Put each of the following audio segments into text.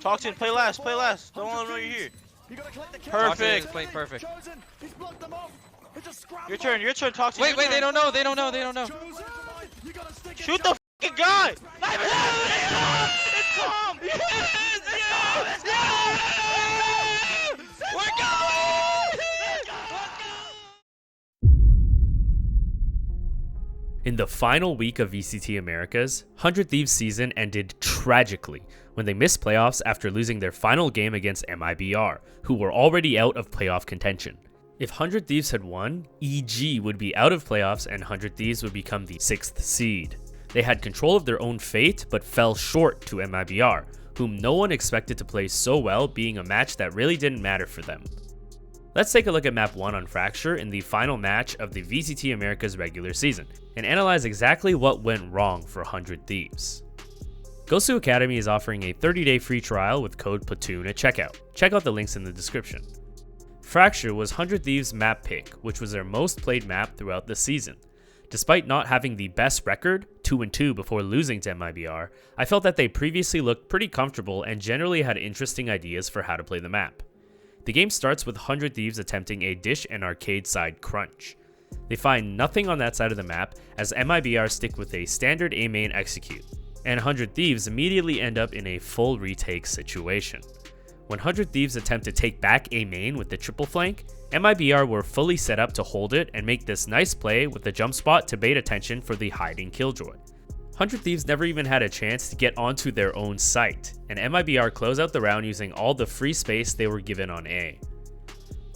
Talk to him. Play last. Play last. Don't let him know you're here. Perfect. Playing perfect. Your turn. Your turn. Talk to him. Wait, they don't know. They don't know. Shoot the fucking guy. It's Tom. Yes. We're going. In the final week of VCT Americas, 100 Thieves' season ended tragically when they missed playoffs after losing their final game against MIBR, who were already out of playoff contention. If 100 Thieves had won, EG would be out of playoffs and 100 Thieves would become the 6th seed. They had control of their own fate but fell short to MIBR, whom no one expected to play so well, being a match that really didn't matter for them. Let's take a look at map 1 on Fracture in the final match of the VCT Americas regular season, and analyze exactly what went wrong for 100 Thieves. Gosu Academy is offering a 30-day free trial with code Platoon at checkout. Check out the links in the description. Fracture was 100 Thieves' map pick, which was their most played map throughout the season. Despite not having the best record, 2-2 before losing to MIBR, I felt that they previously looked pretty comfortable and generally had interesting ideas for how to play the map. The game starts with 100 Thieves attempting a dish and arcade side crunch. They find nothing on that side of the map as MIBR stick with a standard A main execute, and 100 Thieves immediately end up in a full retake situation. When 100 Thieves attempt to take back A main with the triple flank, MIBR were fully set up to hold it and make this nice play with the jump spot to bait attention for the hiding Killjoy. 100 Thieves never even had a chance to get onto their own site, and MIBR close out the round using all the free space they were given on A.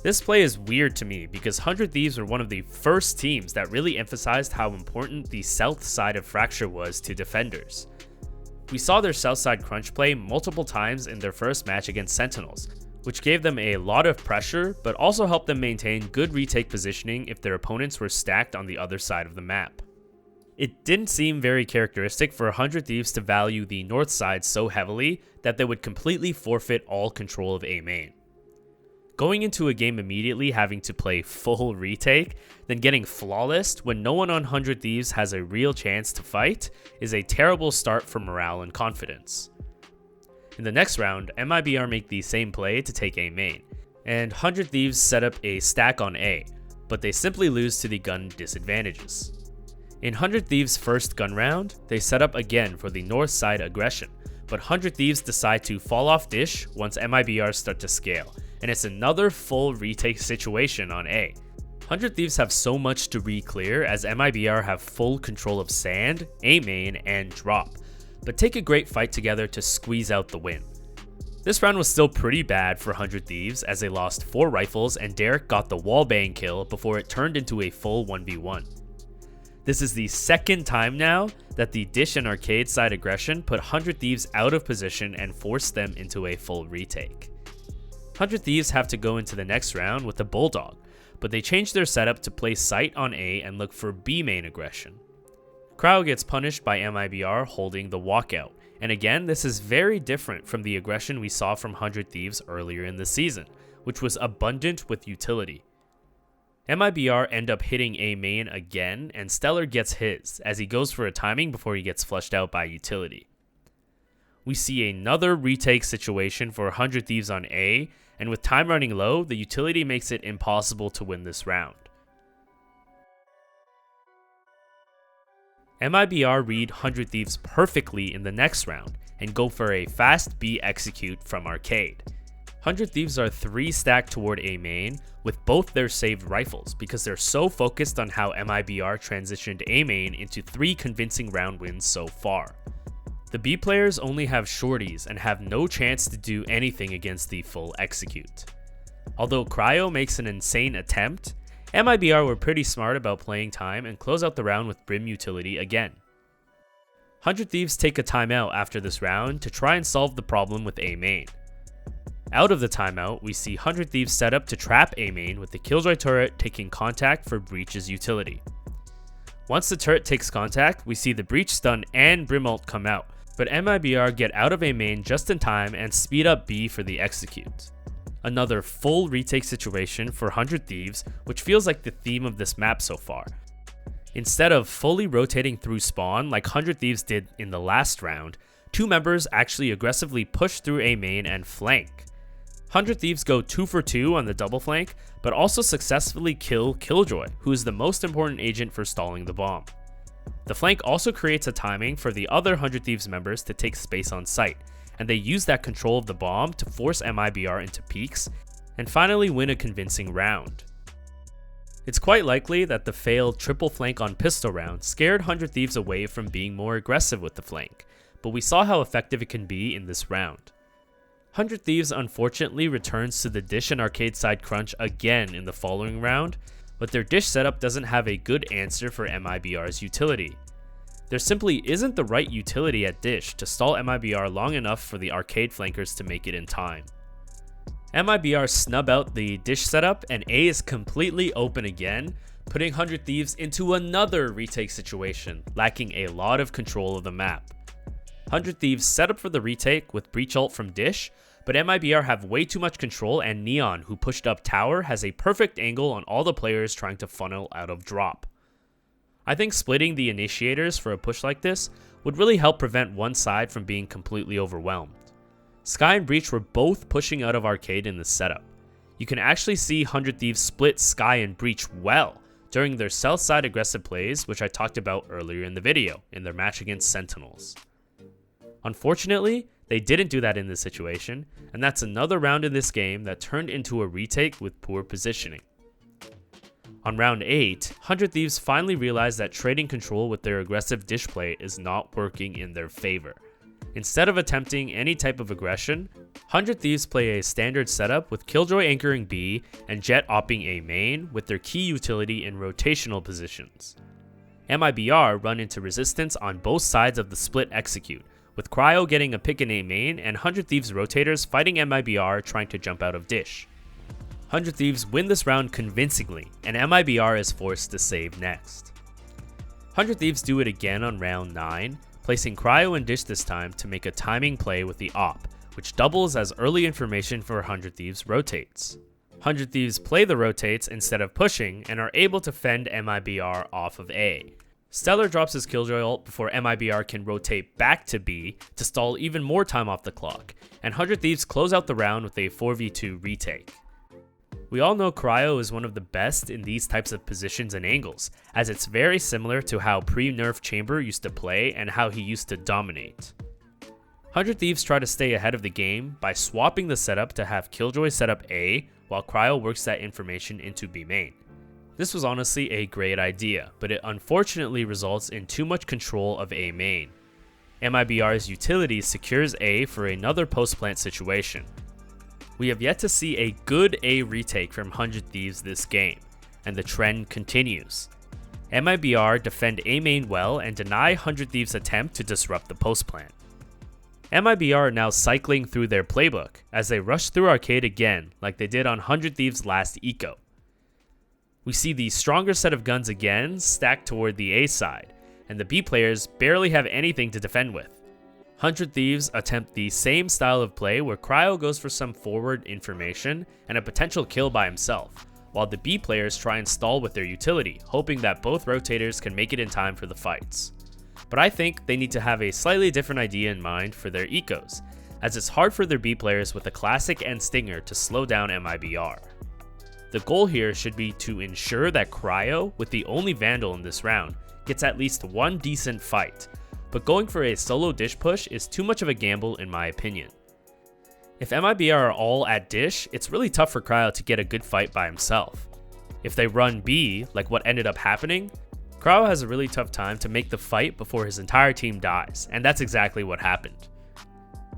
This play is weird to me because 100 Thieves were one of the first teams that really emphasized how important the south side of Fracture was to defenders. We saw their south side crunch play multiple times in their first match against Sentinels, which gave them a lot of pressure but also helped them maintain good retake positioning if their opponents were stacked on the other side of the map. It didn't seem very characteristic for 100 Thieves to value the north side so heavily that they would completely forfeit all control of A main. Going into a game immediately having to play full retake, then getting flawless when no one on 100 Thieves has a real chance to fight is a terrible start for morale and confidence. In the next round, MIBR make the same play to take A main, and 100 Thieves set up a stack on A, but they simply lose to the gun disadvantages. In 100 Thieves' first gun round, they set up again for the north side aggression, but 100 Thieves decide to fall off dish once MIBR start to scale, and it's another full retake situation on A. 100 Thieves have so much to re-clear as MIBR have full control of sand, A main, and drop, but take a great fight together to squeeze out the win. This round was still pretty bad for 100 Thieves as they lost 4 rifles and Derek got the wallbang kill before it turned into a full 1v1. This is the second time now that the dish and arcade side aggression put 100 Thieves out of position and forced them into a full retake. 100 Thieves have to go into the next round with the Bulldog, but they change their setup to place sight on A and look for B main aggression. Cryo gets punished by MIBR holding the walkout, and again this is very different from the aggression we saw from 100 Thieves earlier in the season, which was abundant with utility. MIBR end up hitting A main again, and Stellar gets his, as he goes for a timing before he gets flushed out by utility. We see another retake situation for 100 Thieves on A, and with time running low, the utility makes it impossible to win this round. MIBR read 100 Thieves perfectly in the next round, and go for a fast B execute from arcade. 100 Thieves are 3 stacked toward A main with both their saved rifles because they're so focused on how MIBR transitioned A main into 3 convincing round wins so far. The B players only have shorties and have no chance to do anything against the full execute. Although Cryo makes an insane attempt, MIBR were pretty smart about playing time and close out the round with Brim utility again. 100 Thieves take a timeout after this round to try and solve the problem with A main. Out of the timeout, we see 100 Thieves set up to trap A main with the Killjoy turret taking contact for Breach's utility. Once the turret takes contact, we see the Breach stun and Brim ult come out, but MIBR get out of A main just in time and speed up B for the execute. Another full retake situation for 100 Thieves, which feels like the theme of this map so far. Instead of fully rotating through spawn like 100 Thieves did in the last round, two members actually aggressively push through A main and flank. 100 Thieves go 2 for 2 on the double flank, but also successfully kill Killjoy, who is the most important agent for stalling the bomb. The flank also creates a timing for the other 100 Thieves members to take space on site, and they use that control of the bomb to force MIBR into peaks, and finally win a convincing round. It's quite likely that the failed triple flank on pistol round scared 100 Thieves away from being more aggressive with the flank, but we saw how effective it can be in this round. 100 Thieves unfortunately returns to the dish and arcade side crunch again in the following round, but their dish setup doesn't have a good answer for MIBR's utility. There simply isn't the right utility at dish to stall MIBR long enough for the arcade flankers to make it in time. MIBR snub out the dish setup and A is completely open again, putting 100 Thieves into another retake situation, lacking a lot of control of the map. 100 Thieves set up for the retake with breach ult from dish, but MIBR have way too much control, and Neon, who pushed up tower, has a perfect angle on all the players trying to funnel out of drop. I think splitting the initiators for a push like this would really help prevent one side from being completely overwhelmed. Sky and Breach were both pushing out of arcade in this setup. You can actually see 100 Thieves split Sky and Breach well during their south side aggressive plays, which I talked about earlier in the video in their match against Sentinels. Unfortunately, they didn't do that in this situation, and that's another round in this game that turned into a retake with poor positioning. On round 8, 100 Thieves finally realized that trading control with their aggressive dish play is not working in their favor. Instead of attempting any type of aggression, 100 Thieves play a standard setup with Killjoy anchoring B and Jet opping A main with their key utility in rotational positions. MIBR run into resistance on both sides of the split execute, with Cryo getting a pick in A main and 100 Thieves rotators fighting MIBR trying to jump out of dish. 100 Thieves win this round convincingly, and MIBR is forced to save next. 100 Thieves do it again on round 9, placing Cryo and dish this time to make a timing play with the op, which doubles as early information for 100 Thieves rotates. 100 Thieves play the rotates instead of pushing and are able to fend MIBR off of A. Stellar drops his Killjoy ult before MIBR can rotate back to B to stall even more time off the clock, and 100 Thieves close out the round with a 4v2 retake. We all know Cryo is one of the best in these types of positions and angles, as it's very similar to how pre-nerf Chamber used to play and how he used to dominate. 100 Thieves try to stay ahead of the game by swapping the setup to have Killjoy set up A while Cryo works that information into B main. This was honestly a great idea, but it unfortunately results in too much control of A main. MIBR's utility secures A for another post-plant situation. We have yet to see a good A retake from 100 Thieves this game, and the trend continues. MIBR defend A main well and deny 100 Thieves' attempt to disrupt the post-plant. MIBR are now cycling through their playbook as they rush through arcade again like they did on 100 Thieves' last eco. We see the stronger set of guns again stacked toward the A side, and the B players barely have anything to defend with. 100 Thieves attempt the same style of play where Cryo goes for some forward information and a potential kill by himself, while the B players try and stall with their utility, hoping that both rotators can make it in time for the fights. But I think they need to have a slightly different idea in mind for their ecos, as it's hard for their B players with a Classic and Stinger to slow down MIBR. The goal here should be to ensure that Cryo, with the only Vandal in this round, gets at least one decent fight, but going for a solo dish push is too much of a gamble in my opinion. If MIBR are all at dish, it's really tough for Cryo to get a good fight by himself. If they run B, like what ended up happening, Cryo has a really tough time to make the fight before his entire team dies, and that's exactly what happened.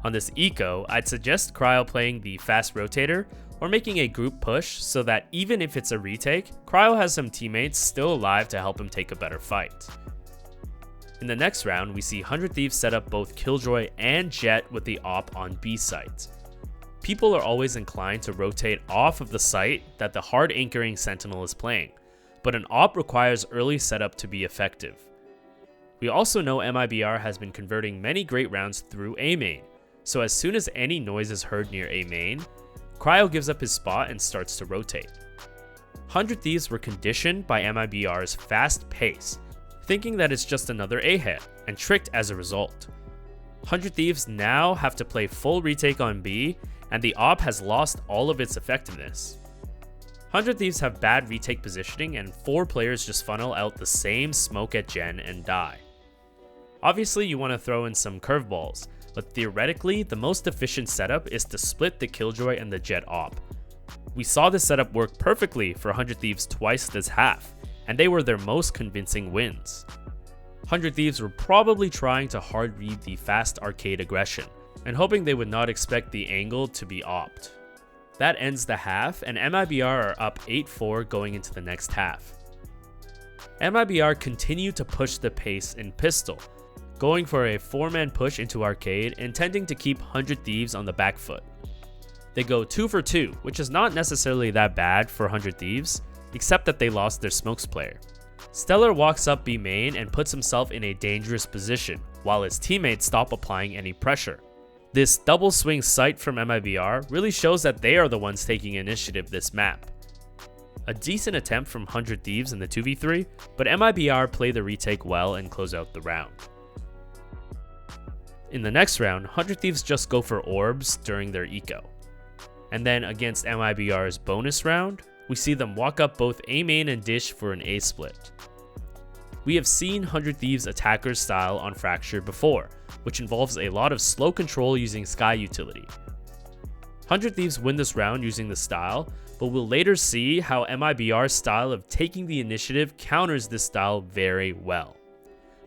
On this eco, I'd suggest Cryo playing the fast rotator or making a group push so that even if it's a retake, Cryo has some teammates still alive to help him take a better fight. In the next round, we see 100 Thieves set up both Killjoy and Jet with the op on B site. People are always inclined to rotate off of the site that the hard anchoring Sentinel is playing, but an op requires early setup to be effective. We also know MIBR has been converting many great rounds through A main, so as soon as any noise is heard near A main, Cryo gives up his spot and starts to rotate. 100 Thieves were conditioned by MIBR's fast pace, thinking that it's just another A hit, and tricked as a result. 100 Thieves now have to play full retake on B, and the AWP has lost all of its effectiveness. 100 Thieves have bad retake positioning, and 4 players just funnel out the same smoke at Gen and die. Obviously you want to throw in some curveballs, but theoretically the most efficient setup is to split the Killjoy and the Jet AWP. We saw this setup work perfectly for 100 Thieves twice this half, and they were their most convincing wins. 100 Thieves were probably trying to hard read the fast arcade aggression, and hoping they would not expect the angle to be opt. That ends the half, and MIBR are up 8-4 going into the next half. MIBR continue to push the pace in pistol, going for a 4-man push into arcade, intending to keep 100 Thieves on the back foot. They go 2 for 2, which is not necessarily that bad for 100 Thieves, except that they lost their smokes player. Stellar walks up B main and puts himself in a dangerous position, while his teammates stop applying any pressure. This double swing sight from MIBR really shows that they are the ones taking initiative this map. A decent attempt from 100 Thieves in the 2v3, but MIBR play the retake well and close out the round. In the next round, 100 Thieves just go for orbs during their eco. And then against MIBR's bonus round, we see them walk up both A main and dish for an A split. We have seen 100 Thieves attackers style on Fracture before, which involves a lot of slow control using Sky utility. 100 Thieves win this round using the style, but we'll later see how MIBR's style of taking the initiative counters this style very well.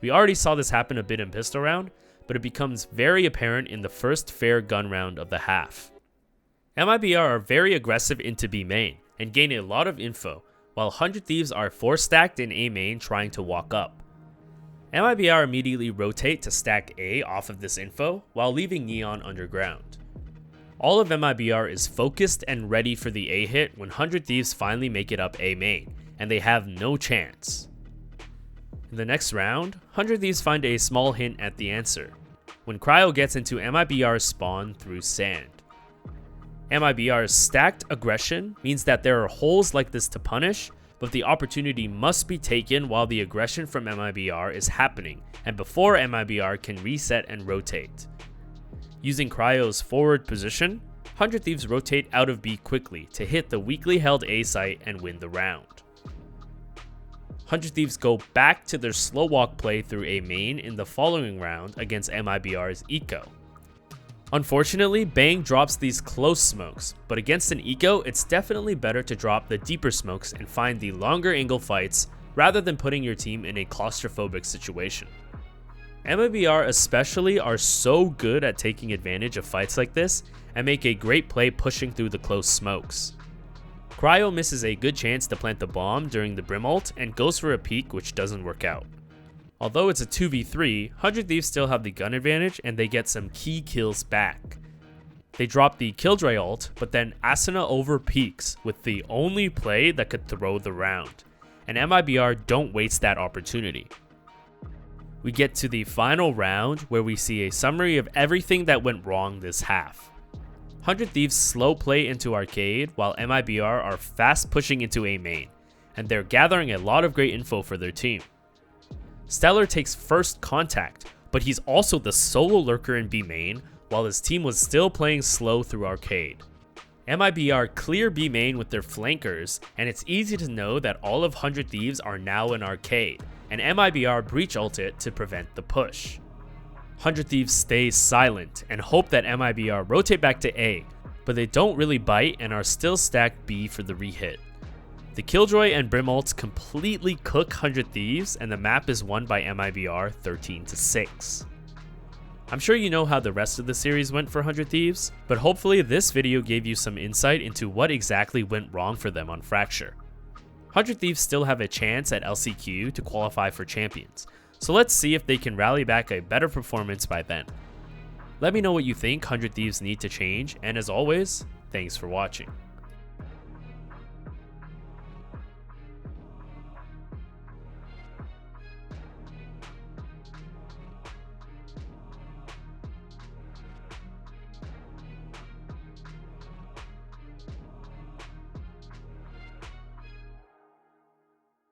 We already saw this happen a bit in pistol round, but it becomes very apparent in the first fair gun round of the half. MIBR are very aggressive into B main and gain a lot of info, while 100 Thieves are 4-stacked in A main trying to walk up. MIBR immediately rotate to stack A off of this info, while leaving Neon underground. All of MIBR is focused and ready for the A hit when 100 Thieves finally make it up A main, and they have no chance. In the next round, 100 Thieves find a small hint at the answer, when Cryo gets into MIBR's spawn through sand. MIBR's stacked aggression means that there are holes like this to punish, but the opportunity must be taken while the aggression from MIBR is happening, and before MIBR can reset and rotate. Using Cryo's forward position, 100 Thieves rotate out of B quickly to hit the weakly held A site and win the round. 100 Thieves go back to their slow walk play through A main in the following round against MIBR's eco. Unfortunately, Bang drops these close smokes, but against an eco, it's definitely better to drop the deeper smokes and find the longer angle fights rather than putting your team in a claustrophobic situation. MIBR especially are so good at taking advantage of fights like this and make a great play pushing through the close smokes. Cryo misses a good chance to plant the bomb during the Brim ult and goes for a peek, which doesn't work out. Although it's a 2v3, 100 Thieves still have the gun advantage and they get some key kills back. They drop the Killjoy ult, but then Asuna over peaks with the only play that could throw the round, and MIBR don't waste that opportunity. We get to the final round where we see a summary of everything that went wrong this half. 100 Thieves slow play into arcade while MIBR are fast pushing into A main, and they're gathering a lot of great info for their team. Stellar takes first contact, but he's also the solo lurker in B main while his team was still playing slow through arcade. MIBR clear B main with their flankers, and it's easy to know that all of 100 Thieves are now in arcade, and MIBR breach ult it to prevent the push. 100 Thieves stay silent and hope that MIBR rotate back to A, but they don't really bite and are still stacked B for the rehit. The Killjoy and Brim ults completely cook 100 Thieves, and the map is won by MIBR 13-6. I'm sure you know how the rest of the series went for 100 Thieves, but hopefully this video gave you some insight into what exactly went wrong for them on Fracture. 100 Thieves still have a chance at LCQ to qualify for Champions, so let's see if they can rally back a better performance by then. Let me know what you think 100 Thieves need to change, and as always, thanks for watching.